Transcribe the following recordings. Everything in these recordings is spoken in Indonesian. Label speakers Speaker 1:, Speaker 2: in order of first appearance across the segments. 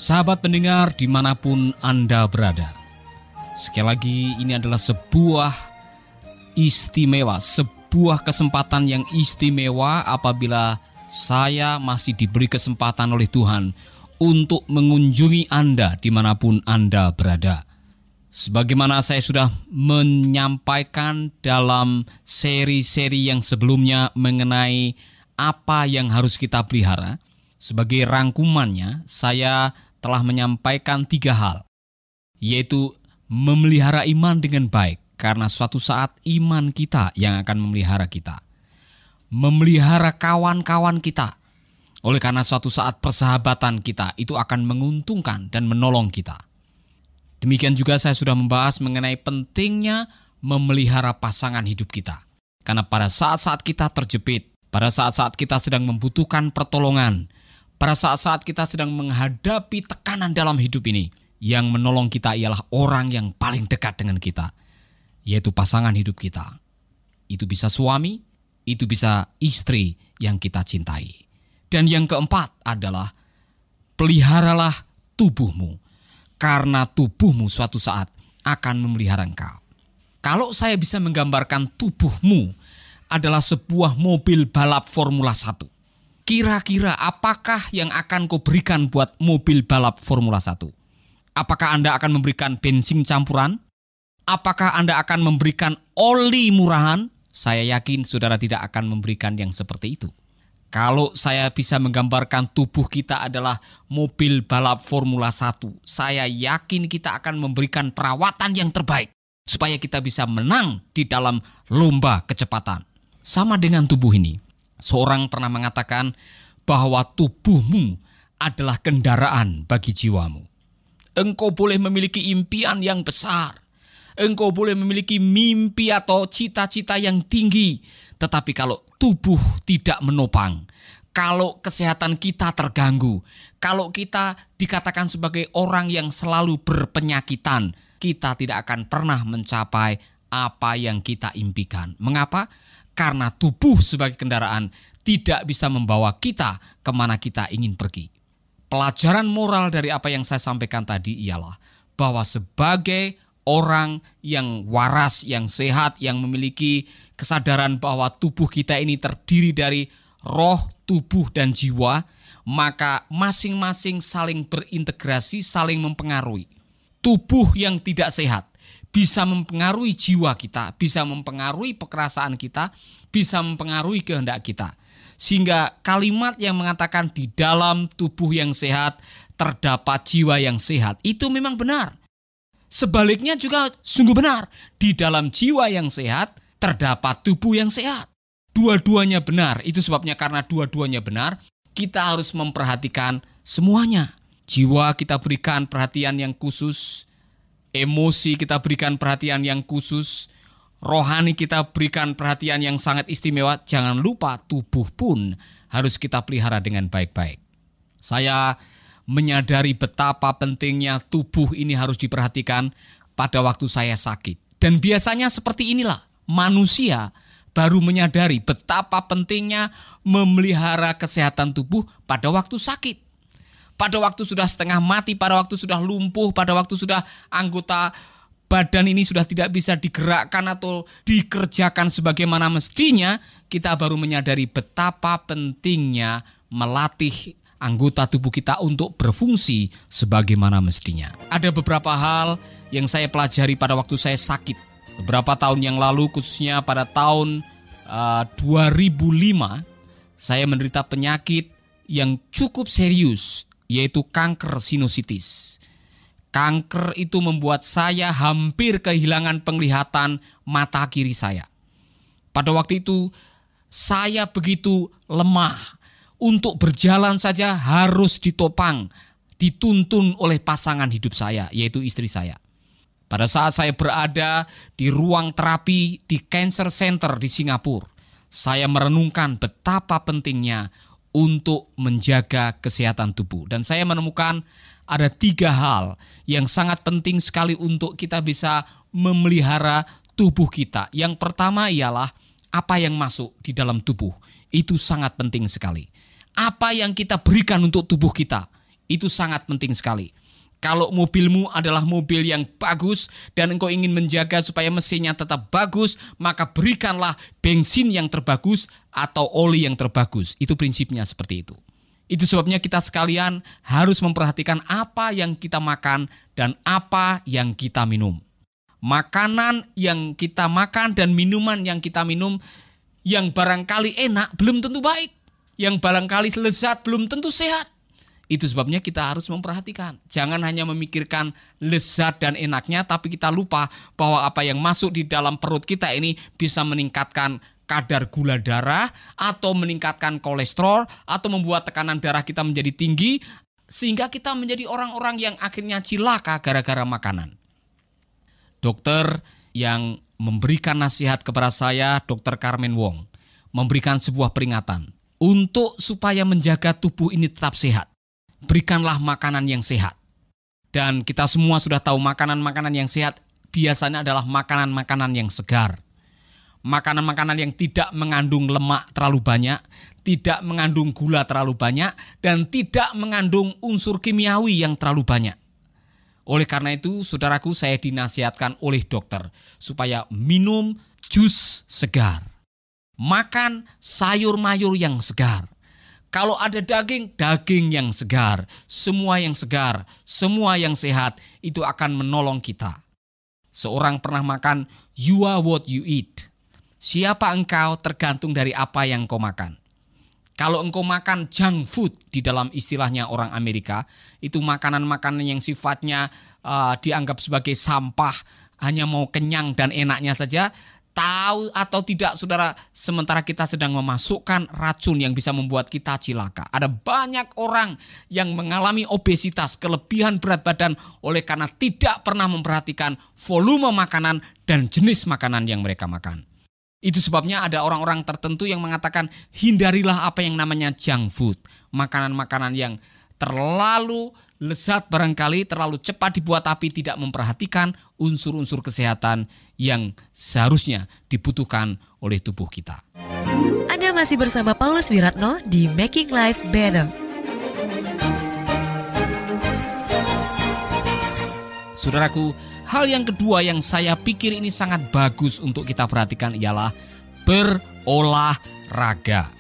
Speaker 1: Sahabat pendengar dimanapun Anda berada, sekali lagi ini adalah sebuah istimewa, sebuah kesempatan yang istimewa apabila saya masih diberi kesempatan oleh Tuhan untuk mengunjungi Anda dimanapun Anda berada. Sebagaimana saya sudah menyampaikan dalam seri-seri yang sebelumnya mengenai apa yang harus kita pelihara, sebagai rangkumannya saya telah menyampaikan 3 hal, yaitu memelihara iman dengan baik, karena suatu saat iman kita yang akan memelihara kita. Memelihara kawan-kawan kita, oleh karena suatu saat persahabatan kita itu akan menguntungkan dan menolong kita. Demikian juga saya sudah membahas mengenai pentingnya memelihara pasangan hidup kita. Karena pada saat-saat kita terjepit, pada saat-saat kita sedang membutuhkan pertolongan, pada saat-saat kita sedang menghadapi tekanan dalam hidup ini, yang menolong kita ialah orang yang paling dekat dengan kita, yaitu pasangan hidup kita. Itu bisa suami, itu bisa istri yang kita cintai. Dan yang keempat adalah peliharalah tubuhmu, karena tubuhmu suatu saat akan memelihara engkau. Kalau saya bisa menggambarkan tubuhmu adalah sebuah mobil balap Formula 1. Kira-kira apakah yang akan kau berikan buat mobil balap Formula 1? Apakah Anda akan memberikan bensin campuran? Apakah Anda akan memberikan oli murahan? Saya yakin saudara tidak akan memberikan yang seperti itu. Kalau saya bisa menggambarkan tubuh kita adalah mobil balap Formula 1, saya yakin kita akan memberikan perawatan yang terbaik supaya kita bisa menang di dalam lomba kecepatan. Sama dengan tubuh ini. Seorang pernah mengatakan bahwa tubuhmu adalah kendaraan bagi jiwamu. Engkau boleh memiliki impian yang besar. Engkau boleh memiliki mimpi atau cita-cita yang tinggi. Tetapi kalau tubuh tidak menopang, kalau kesehatan kita terganggu, kalau kita dikatakan sebagai orang yang selalu berpenyakitan, kita tidak akan pernah mencapai apa yang kita impikan. Mengapa? Karena tubuh sebagai kendaraan tidak bisa membawa kita kemana kita ingin pergi. Pelajaran moral dari apa yang saya sampaikan tadi ialah bahwa sebagai orang yang waras, yang sehat, yang memiliki kesadaran bahwa tubuh kita ini terdiri dari roh, tubuh, dan jiwa, maka masing-masing saling berintegrasi, saling mempengaruhi. Tubuh yang tidak sehat bisa mempengaruhi jiwa kita, bisa mempengaruhi perasaan kita, bisa mempengaruhi kehendak kita. Sehingga kalimat yang mengatakan di dalam tubuh yang sehat terdapat jiwa yang sehat, itu memang benar. Sebaliknya juga sungguh benar, di dalam jiwa yang sehat terdapat tubuh yang sehat. Dua-duanya benar, itu sebabnya karena dua-duanya benar, kita harus memperhatikan semuanya. Jiwa kita berikan perhatian yang khusus, emosi kita berikan perhatian yang khusus, rohani kita berikan perhatian yang sangat istimewa. Jangan lupa tubuh pun harus kita pelihara dengan baik-baik. Saya menyadari betapa pentingnya tubuh ini harus diperhatikan pada waktu saya sakit. Dan biasanya seperti inilah manusia baru menyadari betapa pentingnya memelihara kesehatan tubuh pada waktu sakit. Pada waktu sudah setengah mati, pada waktu sudah lumpuh, pada waktu sudah anggota badan ini sudah tidak bisa digerakkan atau dikerjakan sebagaimana mestinya, kita baru menyadari betapa pentingnya melatih anggota tubuh kita untuk berfungsi sebagaimana mestinya. Ada beberapa hal yang saya pelajari pada waktu saya sakit. Beberapa tahun yang lalu, khususnya pada tahun 2005, saya menderita penyakit yang cukup serius, yaitu kanker sinusitis. Kanker itu membuat saya hampir kehilangan penglihatan mata kiri saya. Pada waktu itu saya begitu lemah. Untuk berjalan saja harus ditopang, dituntun oleh pasangan hidup saya, yaitu istri saya. Pada saat saya berada di ruang terapi di Cancer Center di Singapura, saya merenungkan betapa pentingnya untuk menjaga kesehatan tubuh. Dan saya menemukan ada 3 hal yang sangat penting sekali untuk kita bisa memelihara tubuh kita. Yang pertama ialah apa yang masuk di dalam tubuh. Itu sangat penting sekali. Apa yang kita berikan untuk tubuh kita, Itu sangat penting sekali. Kalau mobilmu adalah mobil yang bagus dan engkau ingin menjaga supaya mesinnya tetap bagus, maka berikanlah bensin yang terbagus atau oli yang terbagus. Itu prinsipnya seperti itu. Itu sebabnya kita sekalian harus memperhatikan apa yang kita makan dan apa yang kita minum. Makanan yang kita makan dan minuman yang kita minum yang barangkali enak belum tentu baik. Yang barangkali lezat belum tentu sehat. Itu sebabnya kita harus memperhatikan. Jangan hanya memikirkan lezat dan enaknya, tapi kita lupa bahwa apa yang masuk di dalam perut kita ini bisa meningkatkan kadar gula darah, atau meningkatkan kolesterol, atau membuat tekanan darah kita menjadi tinggi, sehingga kita menjadi orang-orang yang akhirnya cilaka gara-gara makanan. Dokter yang memberikan nasihat kepada saya, Dr. Carmen Wong, memberikan sebuah peringatan. Untuk supaya menjaga tubuh ini tetap sehat, berikanlah makanan yang sehat. Dan kita semua sudah tahu makanan-makanan yang sehat biasanya adalah makanan-makanan yang segar. Makanan-makanan yang tidak mengandung lemak terlalu banyak, tidak mengandung gula terlalu banyak, dan tidak mengandung unsur kimiawi yang terlalu banyak. Oleh karena itu, saudaraku, saya dinasihatkan oleh dokter supaya minum jus segar. Makan sayur-mayur yang segar. Kalau ada daging, daging yang segar. Semua yang segar, semua yang sehat, itu akan menolong kita. Seorang pernah makan, you are what you eat. Siapa engkau tergantung dari apa yang kau makan. Kalau engkau makan junk food, di dalam istilahnya orang Amerika, itu makanan-makanan yang sifatnya dianggap sebagai sampah, hanya mau kenyang dan enaknya saja. Tahu atau tidak, saudara, sementara kita sedang memasukkan racun yang bisa membuat kita cilaka. Ada banyak orang yang mengalami obesitas, kelebihan berat badan oleh karena tidak pernah memperhatikan volume makanan dan jenis makanan yang mereka makan. Itu sebabnya ada orang-orang tertentu yang mengatakan hindarilah apa yang namanya junk food. Makanan-makanan yang terlalu lezat barangkali, terlalu cepat dibuat tapi tidak memperhatikan unsur-unsur kesehatan yang seharusnya dibutuhkan oleh tubuh kita.
Speaker 2: Anda masih bersama Paulus Wiratno di Making Life Better.
Speaker 1: Saudaraku, hal yang kedua yang saya pikir ini sangat bagus untuk kita perhatikan ialah berolahraga.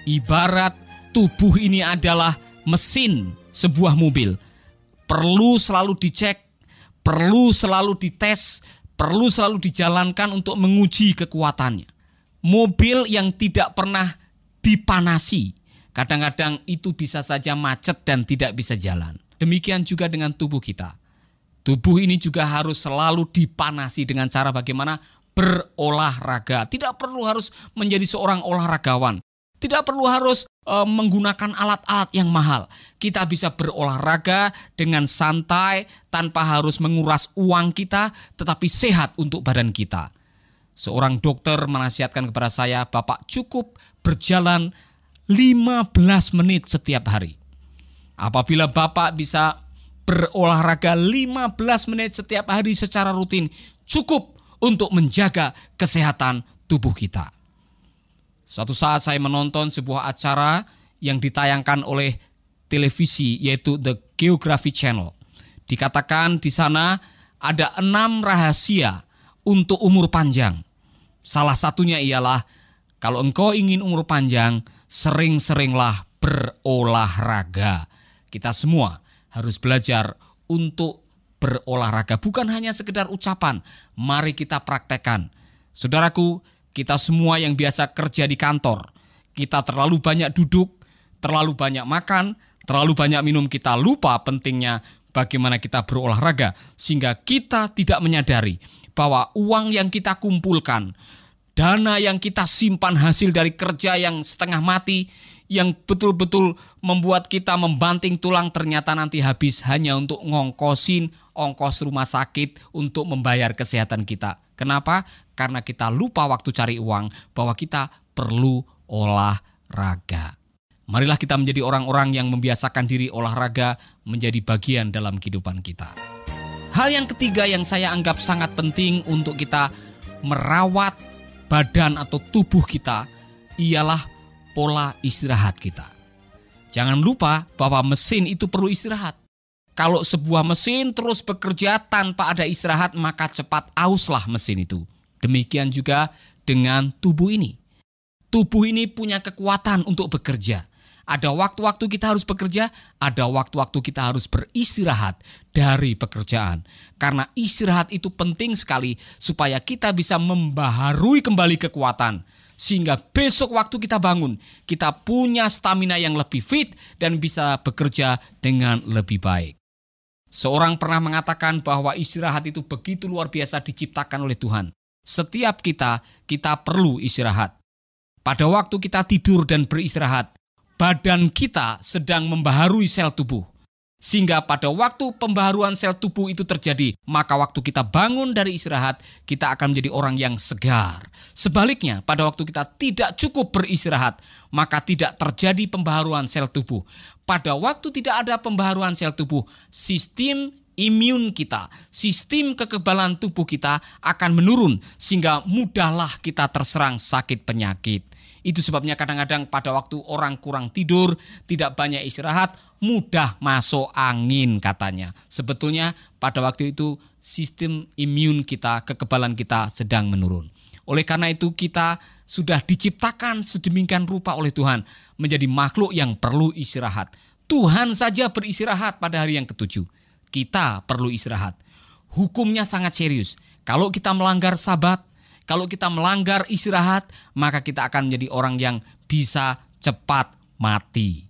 Speaker 1: Ibarat tubuh ini adalah mesin sebuah mobil. Perlu selalu dicek, perlu selalu dites, perlu selalu dijalankan untuk menguji kekuatannya. Mobil yang tidak pernah dipanasi, kadang-kadang itu bisa saja macet dan tidak bisa jalan. Demikian juga dengan tubuh kita. Tubuh ini juga harus selalu dipanasi dengan cara bagaimana berolahraga. Tidak perlu harus menjadi seorang olahragawan. Tidak perlu harus menggunakan alat-alat yang mahal. Kita bisa berolahraga dengan santai tanpa harus menguras uang kita, tetapi sehat untuk badan kita. Seorang dokter menasihatkan kepada saya, Bapak cukup berjalan 15 menit setiap hari. Apabila Bapak bisa berolahraga 15 menit setiap hari secara rutin, cukup untuk menjaga kesehatan tubuh kita. Suatu saat saya menonton sebuah acara yang ditayangkan oleh televisi, yaitu The Geography Channel. Dikatakan di sana ada 6 rahasia untuk umur panjang. Salah satunya ialah, kalau engkau ingin umur panjang, sering-seringlah berolahraga. Kita semua harus belajar untuk berolahraga. Bukan hanya sekedar ucapan, mari kita praktekkan. Saudaraku, kita semua yang biasa kerja di kantor, kita terlalu banyak duduk, terlalu banyak makan, terlalu banyak minum, kita lupa pentingnya bagaimana kita berolahraga. Sehingga kita tidak menyadari bahwa uang yang kita kumpulkan, dana yang kita simpan hasil dari kerja yang setengah mati, yang betul-betul membuat kita membanting tulang, ternyata nanti habis hanya untuk ngongkosin ongkos rumah sakit, untuk membayar kesehatan kita. Kenapa? Karena kita lupa waktu cari uang bahwa kita perlu olahraga. Marilah kita menjadi orang-orang yang membiasakan diri olahraga menjadi bagian dalam kehidupan kita. Hal yang ketiga yang saya anggap sangat penting untuk kita merawat badan atau tubuh kita ialah pola istirahat kita. Jangan lupa bahwa mesin itu perlu istirahat. Kalau sebuah mesin terus bekerja tanpa ada istirahat, maka cepat auslah mesin itu. Demikian juga dengan tubuh ini. Tubuh ini punya kekuatan untuk bekerja. Ada waktu-waktu kita harus bekerja, ada waktu-waktu kita harus beristirahat dari pekerjaan. Karena istirahat itu penting sekali supaya kita bisa membaharui kembali kekuatan. Sehingga besok waktu kita bangun, kita punya stamina yang lebih fit dan bisa bekerja dengan lebih baik. Seorang pernah mengatakan bahwa istirahat itu begitu luar biasa diciptakan oleh Tuhan. Setiap kita perlu istirahat. Pada waktu kita tidur dan beristirahat, badan kita sedang membaharui sel tubuh. Sehingga pada waktu pembaharuan sel tubuh itu terjadi, maka waktu kita bangun dari istirahat, kita akan menjadi orang yang segar. Sebaliknya, pada waktu kita tidak cukup beristirahat, maka tidak terjadi pembaharuan sel tubuh. Pada waktu tidak ada pembaharuan sel tubuh, sistem imun kita, sistem kekebalan tubuh kita akan menurun, sehingga mudahlah kita terserang sakit penyakit. Itu sebabnya kadang-kadang pada waktu orang kurang tidur, tidak banyak istirahat, mudah masuk angin katanya. Sebetulnya pada waktu itu sistem imun kita, kekebalan kita sedang menurun. Oleh karena itu kita sudah diciptakan sedemikian rupa oleh Tuhan menjadi makhluk yang perlu istirahat. Tuhan saja beristirahat pada hari yang ke-7. Kita perlu istirahat. Hukumnya sangat serius. Kalau kita melanggar Sabat, kalau kita melanggar istirahat, maka kita akan menjadi orang yang bisa cepat mati.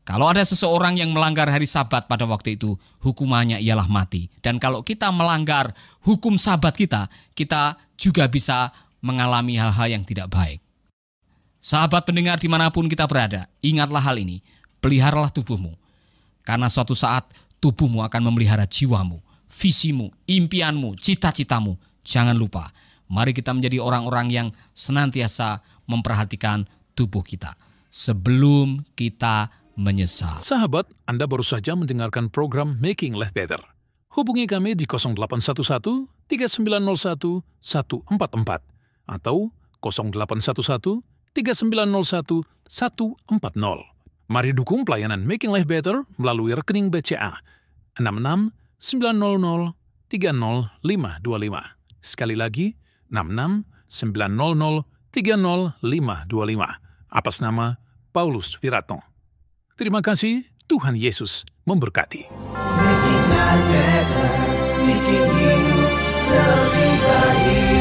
Speaker 1: Kalau ada seseorang yang melanggar hari Sabat pada waktu itu, hukumannya ialah mati. Dan kalau kita melanggar hukum Sabat kita juga bisa mengalami hal-hal yang tidak baik. Sahabat pendengar dimanapun kita berada, ingatlah hal ini, peliharalah tubuhmu. Karena suatu saat tubuhmu akan memelihara jiwamu, visimu, impianmu, cita-citamu. Jangan lupa. Mari kita menjadi orang-orang yang senantiasa memperhatikan tubuh kita sebelum kita menyesal.
Speaker 3: Sahabat, Anda baru saja mendengarkan program Making Life Better. Hubungi kami di 0811 3901 144 atau 0811 3901 140. Mari dukung pelayanan Making Life Better melalui rekening BCA 66 900 30525. Sekali lagi, 66-900-30525 atas nama Paulus Wiratno. Terima kasih, Tuhan Yesus memberkati. Making life better, bikin hidup lebih baik.